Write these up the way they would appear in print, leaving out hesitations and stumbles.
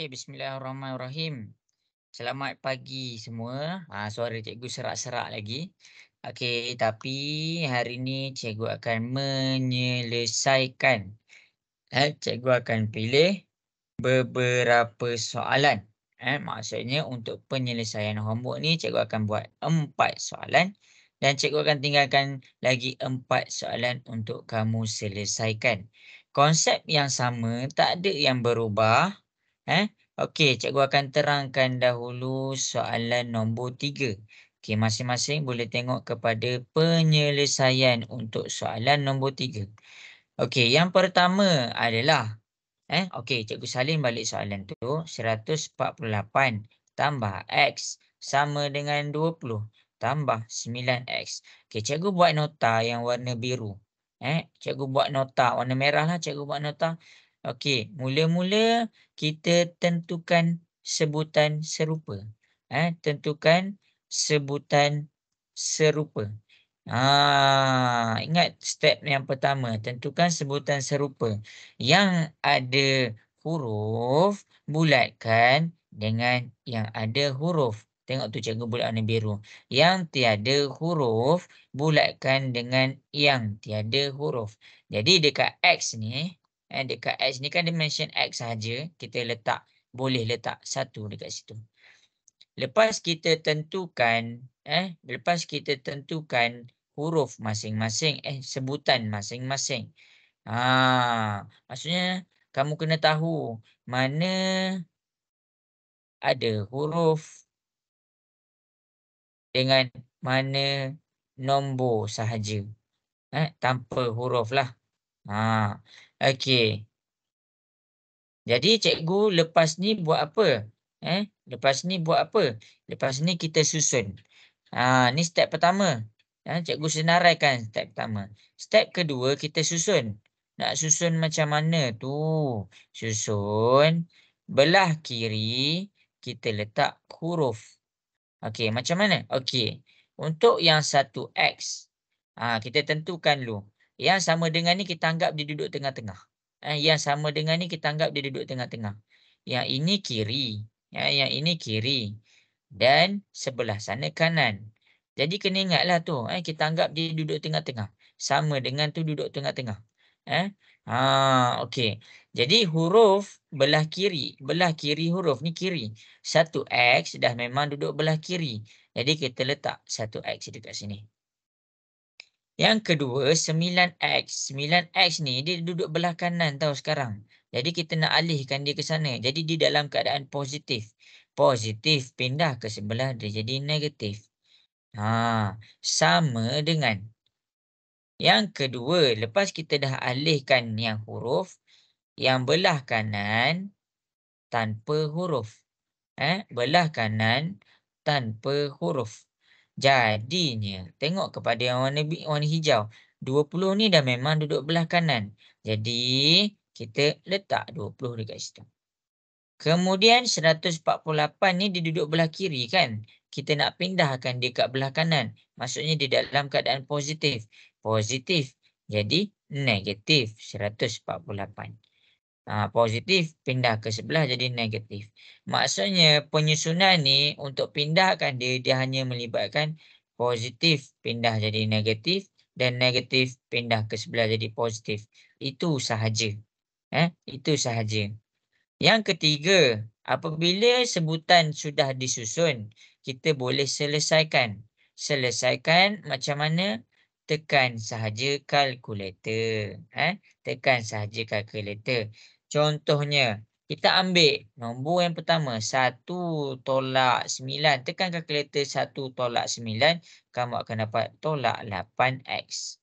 Okey, bismillahirrahmanirrahim. Selamat pagi semua. Suara cikgu serak-serak lagi. Okey, tapi hari ni cikgu akan menyelesaikan. Cikgu akan pilih beberapa soalan. Maksudnya untuk penyelesaian homework ni cikgu akan buat 4 soalan dan cikgu akan tinggalkan lagi 4 soalan untuk kamu selesaikan. Konsep yang sama, tak ada yang berubah. Okey, cikgu akan terangkan dahulu soalan nombor 3. Okey, masing-masing boleh tengok kepada penyelesaian untuk soalan nombor 3. Okey, yang pertama adalah, okey, cikgu salin balik soalan tu. 148 tambah X sama dengan 20 tambah 9X. Okey, cikgu buat nota yang warna biru. Cikgu buat nota warna merah lah, cikgu buat nota. Okey, mula-mula kita tentukan sebutan serupa. Tentukan sebutan serupa. Ingat step yang pertama, tentukan sebutan serupa. Yang ada huruf, bulatkan dengan yang ada huruf. Tengok tu cikgu bulat warna biru. Yang tiada huruf, bulatkan dengan yang tiada huruf. Jadi dekat X ni, dekat X ni kan dia mention X sahaja, kita boleh letak 1 dekat situ. Lepas kita tentukan huruf masing-masing, sebutan masing-masing. Maksudnya kamu kena tahu mana ada huruf dengan mana nombor sahaja. Tanpa huruf lah. Okey. Jadi cikgu lepas ni buat apa? Lepas ni buat apa? Lepas ni kita susun. Ni step pertama. Cikgu senaraikan step pertama. Step kedua kita susun. Nak susun macam mana tu? Susun belah kiri kita letak huruf. Okey, macam mana? Okey. Untuk yang 1X, kita tentukan dulu. Yang sama dengan ni kita anggap dia duduk tengah-tengah. Yang sama dengan ni kita anggap dia duduk tengah-tengah. Yang ini kiri. Yang ini kiri. Dan sebelah sana kanan. Jadi kena ingatlah tu. Kita anggap dia duduk tengah-tengah. Sama dengan tu duduk tengah-tengah. Okey. Jadi huruf belah kiri huruf ni kiri. 1X dah memang duduk belah kiri. Jadi kita letak 1X dekat sini. Yang kedua 9X. 9X ni dia duduk belah kanan tau sekarang. Jadi kita nak alihkan dia ke sana. Jadi dia dalam keadaan positif. Positif pindah ke sebelah dia jadi negatif. Sama dengan yang kedua, lepas kita dah alihkan yang huruf, yang belah kanan tanpa huruf. Belah kanan tanpa huruf. Jadinya, tengok kepada yang warna hijau. 20 ni dah memang duduk belah kanan. Jadi, kita letak 20 dekat situ. Kemudian 148 ni dia duduk belah kiri kan. Kita nak pindahkan dia kat belah kanan. Maksudnya dia dalam keadaan positif. Positif. Jadi negatif 148. Positif pindah ke sebelah jadi negatif. Maksudnya penyusunan ni untuk pindahkan dia hanya melibatkan positif pindah jadi negatif dan negatif pindah ke sebelah jadi positif. Itu sahaja. Itu sahaja. Yang ketiga, apabila sebutan sudah disusun, kita boleh selesaikan. Selesaikan macam mana? Tekan sahaja kalkulator. Tekan sahaja kalkulator. Contohnya, kita ambil nombor yang pertama, 1 tolak 9. Tekan kalkulator 1 tolak 9, kamu akan dapat tolak 8X.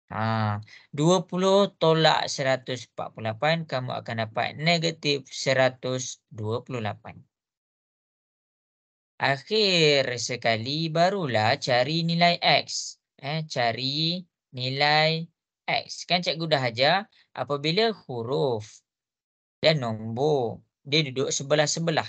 20 tolak 148, kamu akan dapat negatif 128. Akhir sekali barulah cari nilai X. Cari nilai X. Kan cikgu dah ajar apabila huruf dan nombor dia duduk sebelah-sebelah.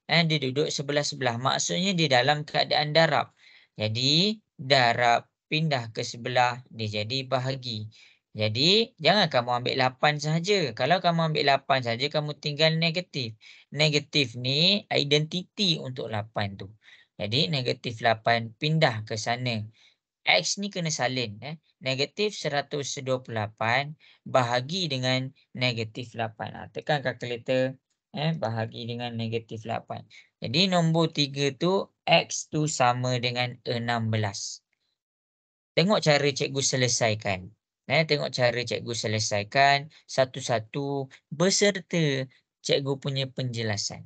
Dia duduk sebelah-sebelah. Maksudnya dia dalam keadaan darab. Jadi darab pindah ke sebelah dia jadi bahagi. Jadi, jangan kamu ambil 8 sahaja. Kalau kamu ambil 8 sahaja, kamu tinggal negatif. Negatif ni identiti untuk 8 tu. Jadi, negatif 8 pindah ke sana. X ni kena salin. Negatif 128 bahagi dengan negatif 8. Tekan kalkulator. Bahagi dengan negatif 8. Jadi, nombor 3 tu, X tu sama dengan 16. Tengok cara cikgu selesaikan. Tengok cara cikgu selesaikan satu-satu beserta cikgu punya penjelasan.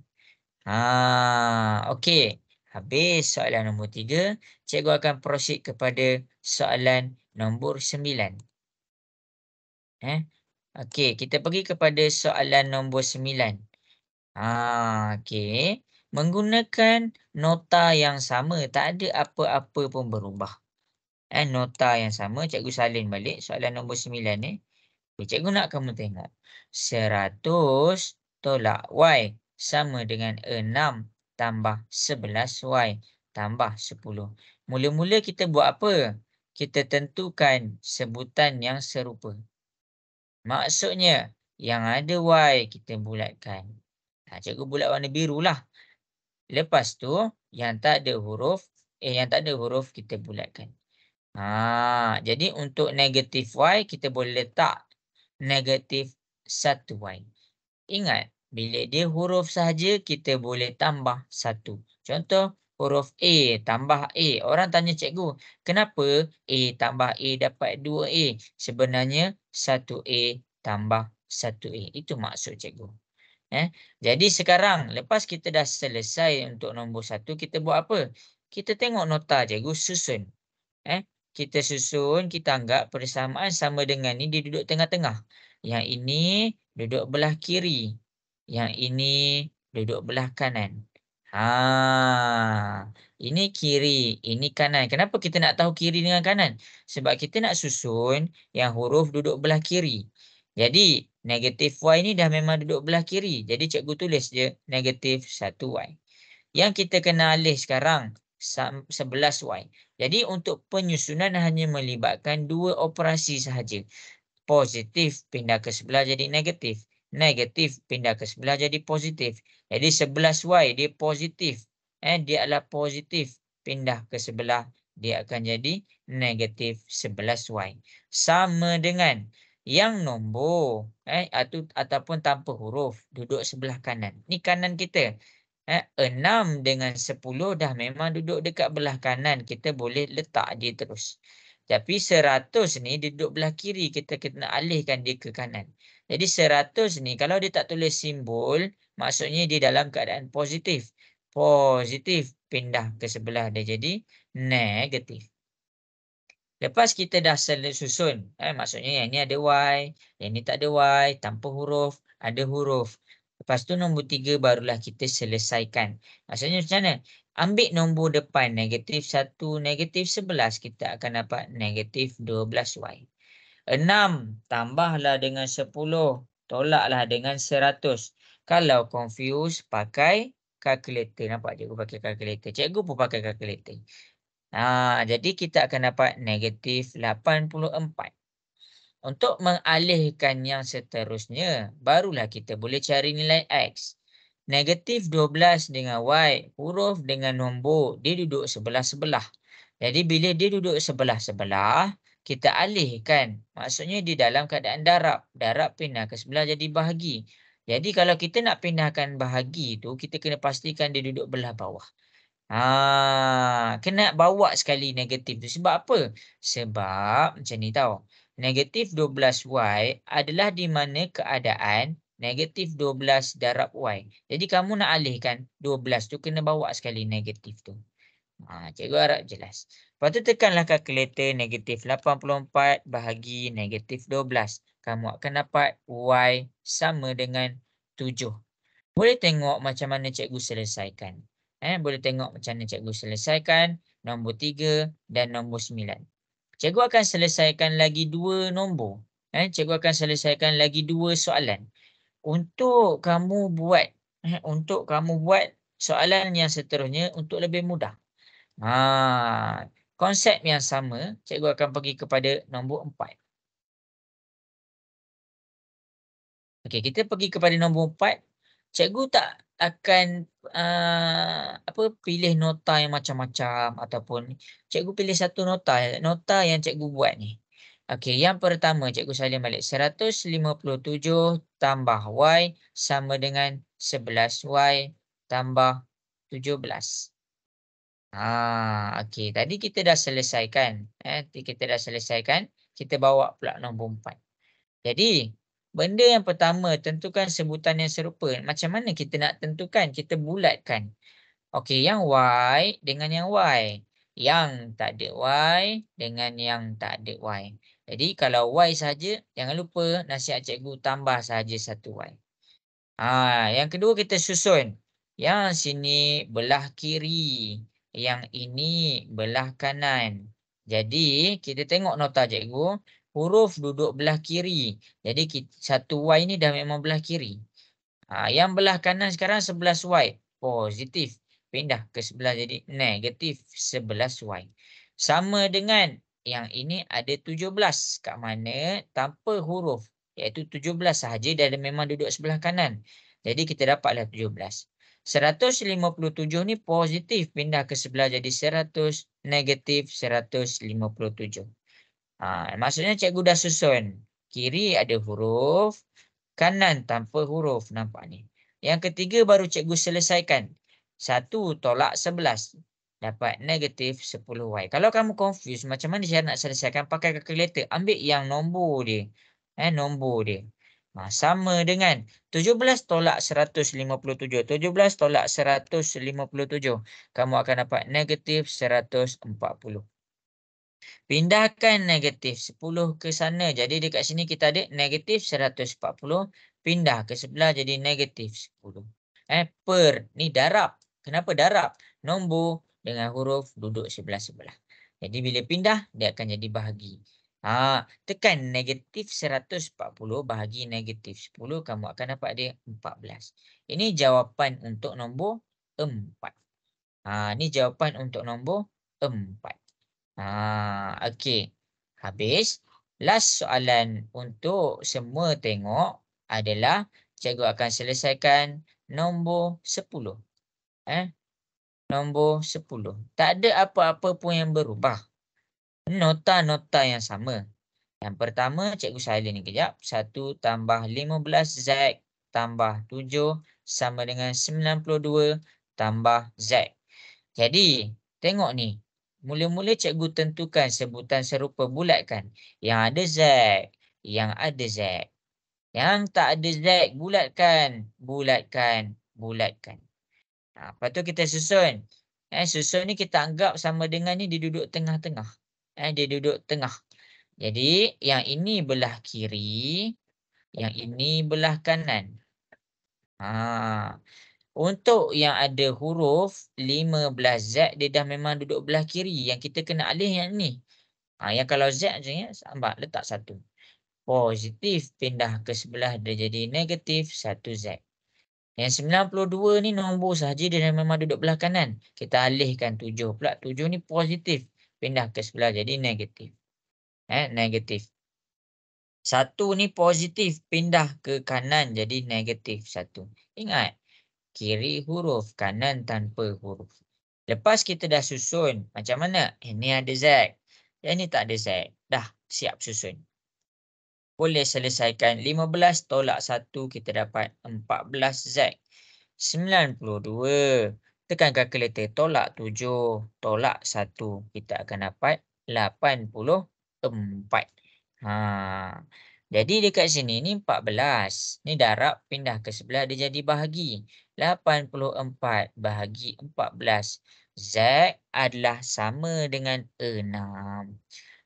Okey. Habis soalan nombor 3, cikgu akan proceed kepada soalan nombor 9. Okey, kita pergi kepada soalan nombor 9. Okey. Menggunakan nota yang sama, tak ada apa-apa pun berubah. Nota yang sama, cikgu salin balik soalan nombor 9 ni. Cikgu nak kamu tengok. 100 tolak Y sama dengan 6 tambah 11 Y tambah 10. Mula-mula kita buat apa? Kita tentukan sebutan yang serupa. Maksudnya, yang ada Y kita bulatkan. Cikgu bulat warna biru lah. Lepas tu, yang tak ada huruf kita bulatkan. Jadi untuk negatif Y, kita boleh letak negatif 1Y. Ingat, bila dia huruf sahaja, kita boleh tambah 1. Contoh, huruf A tambah A. Orang tanya cikgu, kenapa A tambah A dapat 2A? Sebenarnya 1A tambah 1A. Itu maksud cikgu. Jadi sekarang, lepas kita dah selesai untuk nombor 1, kita buat apa? Kita tengok nota cikgu susun. Kita susun, kita anggap persamaan sama dengan ni dia duduk tengah-tengah. Yang ini duduk belah kiri. Yang ini duduk belah kanan. Ini kiri, ini kanan. Kenapa kita nak tahu kiri dengan kanan? Sebab kita nak susun yang huruf duduk belah kiri. Jadi, negatif Y ni dah memang duduk belah kiri. Jadi, cikgu tulis je negatif 1Y. Yang kita kena alih sekarang 11Y. Jadi untuk penyusunan hanya melibatkan 2 operasi sahaja. Positif pindah ke sebelah jadi negatif. Negatif pindah ke sebelah jadi positif. Jadi 11Y dia positif. Dia adalah positif. Pindah ke sebelah dia akan jadi negatif 11Y. Sama dengan yang nombor ataupun tanpa huruf duduk sebelah kanan. Ni kanan kita. 6 dengan 10 dah memang duduk dekat belah kanan. Kita boleh letak dia terus. Tapi 100 ni duduk belah kiri. Kita kena alihkan dia ke kanan. Jadi 100 ni kalau dia tak tulis simbol, maksudnya dia dalam keadaan positif. Positif pindah ke sebelah dia jadi negatif. Lepas kita dah susun, maksudnya yang ni ada Y, yang ni tak ada Y, tanpa huruf, ada huruf. Lepas tu nombor 3 barulah kita selesaikan. Maksudnya macam mana? Ambil nombor depan negatif 1, negatif 11, kita akan dapat negatif 12Y. 6 tambahlah dengan 10, tolaklah dengan 100. Kalau confuse, pakai kalkulator. Nampak cikgu pakai kalkulator? Cikgu pun pakai kalkulator. Jadi kita akan dapat negatif 84. Untuk mengalihkan yang seterusnya, barulah kita boleh cari nilai X. Negatif 12 dengan Y, huruf dengan nombor, dia duduk sebelah-sebelah. Jadi bila dia duduk sebelah-sebelah, kita alihkan. Maksudnya di dalam keadaan darab. Darab pindah ke sebelah jadi bahagi. Jadi kalau kita nak pindahkan bahagi tu, kita kena pastikan dia duduk belah bawah. Kena bawa sekali negatif tu. Sebab apa? Sebab macam ni tau. Negatif 12Y adalah di mana keadaan negatif 12 darab Y. Jadi kamu nak alihkan 12 tu kena bawa sekali negatif tu. Cikgu harap jelas. Lepas tu tekanlah kalkulator negatif 84 bahagi negatif 12. Kamu akan dapat Y sama dengan 7. Boleh tengok macam mana cikgu selesaikan. Boleh tengok macam mana cikgu selesaikan nombor 3 dan nombor 9. Cikgu akan selesaikan lagi 2 nombor. Cikgu akan selesaikan lagi 2 soalan. Untuk kamu buat soalan yang seterusnya untuk lebih mudah. Konsep yang sama, cikgu akan pergi kepada nombor 4. Okey, kita pergi kepada nombor 4. Cikgu tak akan, pilih nota yang macam-macam ataupun cikgu pilih satu nota yang cikgu buat ni. Okey, yang pertama cikgu salin balik 157 tambah Y sama dengan 11Y tambah 17. Okey. Tadi kita dah selesaikan, kita dah selesaikan, kita bawa pula nombor 4. Jadi, benda yang pertama tentukan sebutan yang serupa. Macam mana kita nak tentukan? Kita bulatkan. Okey, yang Y dengan yang Y. Yang tak ada Y dengan yang tak ada Y. Jadi kalau Y saja, jangan lupa nasihat cikgu tambah saja satu Y. Yang kedua kita susun. Yang sini belah kiri, yang ini belah kanan. Jadi kita tengok nota cikgu, huruf duduk belah kiri. Jadi satu Y ni dah memang belah kiri. Yang belah kanan sekarang 11Y. Positif. Pindah ke sebelah jadi negatif 11Y. Sama dengan yang ini ada 17 kat mana tanpa huruf. Iaitu 17 sahaja dan memang duduk sebelah kanan. Jadi kita dapatlah 17. 157 ni positif pindah ke sebelah jadi 100 negatif 157. Maksudnya cikgu dah susun. Kiri ada huruf, kanan tanpa huruf. Nampak ni. Yang ketiga baru cikgu selesaikan. 1 tolak 11. Dapat negatif 10Y. Kalau kamu confuse macam mana saya nak selesaikan, pakai kalkulator. Ambil yang nombor dia. Nombor dia. Sama dengan 17 tolak 157. 17 tolak 157. Kamu akan dapat negatif 140. Pindahkan negatif 10 ke sana. Jadi dekat sini kita ada negatif 140. Pindah ke sebelah jadi negatif 10. Ni darab. Kenapa darab? Nombor dengan huruf duduk sebelah-sebelah. Jadi bila pindah, dia akan jadi bahagi. Tekan negatif 140 bahagi negatif 10. Kamu akan dapat dia 14. Ini jawapan untuk nombor 4. Ini jawapan untuk nombor 4. Okey. Habis. Last soalan untuk semua tengok adalah cikgu akan selesaikan nombor 10. Nombor 10. Tak ada apa-apa pun yang berubah. Nota-nota yang sama. Yang pertama, cikgu salin ni kejap. 1 tambah 15Z tambah 7 sama dengan 92 tambah Z. Jadi, tengok ni. Mula-mula cikgu tentukan sebutan serupa bulatkan. Yang ada Z. Yang ada Z. Yang tak ada Z, bulatkan. Bulatkan. Bulatkan. Lepas tu kita susun. Susun ni kita anggap sama dengan ni dia duduk tengah-tengah. Dia duduk tengah. Jadi, yang ini belah kiri. Yang ini belah kanan. Untuk yang ada huruf 15Z, dia dah memang duduk belah kiri. Yang kita kena alih yang ni. Yang kalau Z macam ni, sambat letak 1. Positif pindah ke sebelah dia jadi negatif 1Z. Yang 92 ni nombor sahaja dia dah memang duduk belah kanan. Kita alihkan 7 pula. 7 ni positif. Pindah ke sebelah jadi negatif. Negatif. 1 ni positif. Pindah ke kanan jadi negatif 1. Ingat. Kiri huruf, kanan tanpa huruf. Lepas kita dah susun, macam mana? Ini ada Z. Yang ni tak ada Z. Dah siap susun. Boleh selesaikan 15 tolak 1, kita dapat 14Z. 92. Tekan kalkulator, tolak 7, tolak 1. Kita akan dapat 84. Jadi dekat sini ni 14. Ni darab pindah ke sebelah dia jadi bahagi. 84 bahagi 14. Z adalah sama dengan 6.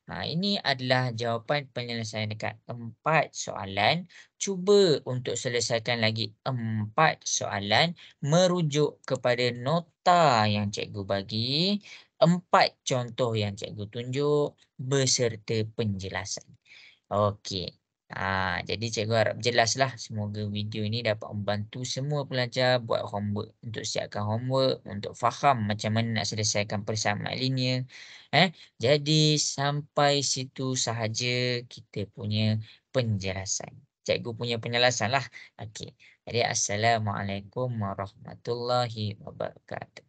Ini adalah jawapan penyelesaian dekat 4 soalan. Cuba untuk selesaikan lagi 4 soalan merujuk kepada nota yang cikgu bagi, 4 contoh yang cikgu tunjuk beserta penjelasan. Okey. Jadi cikgu harap jelaslah. Semoga video ini dapat membantu semua pelajar buat homework. Untuk siapkan homework, untuk faham macam mana nak selesaikan persamaan linear. Jadi sampai situ sahaja kita punya penjelasan. cikgu punya penjelasanlah. Okey. Jadi assalamualaikum warahmatullahi wabarakatuh.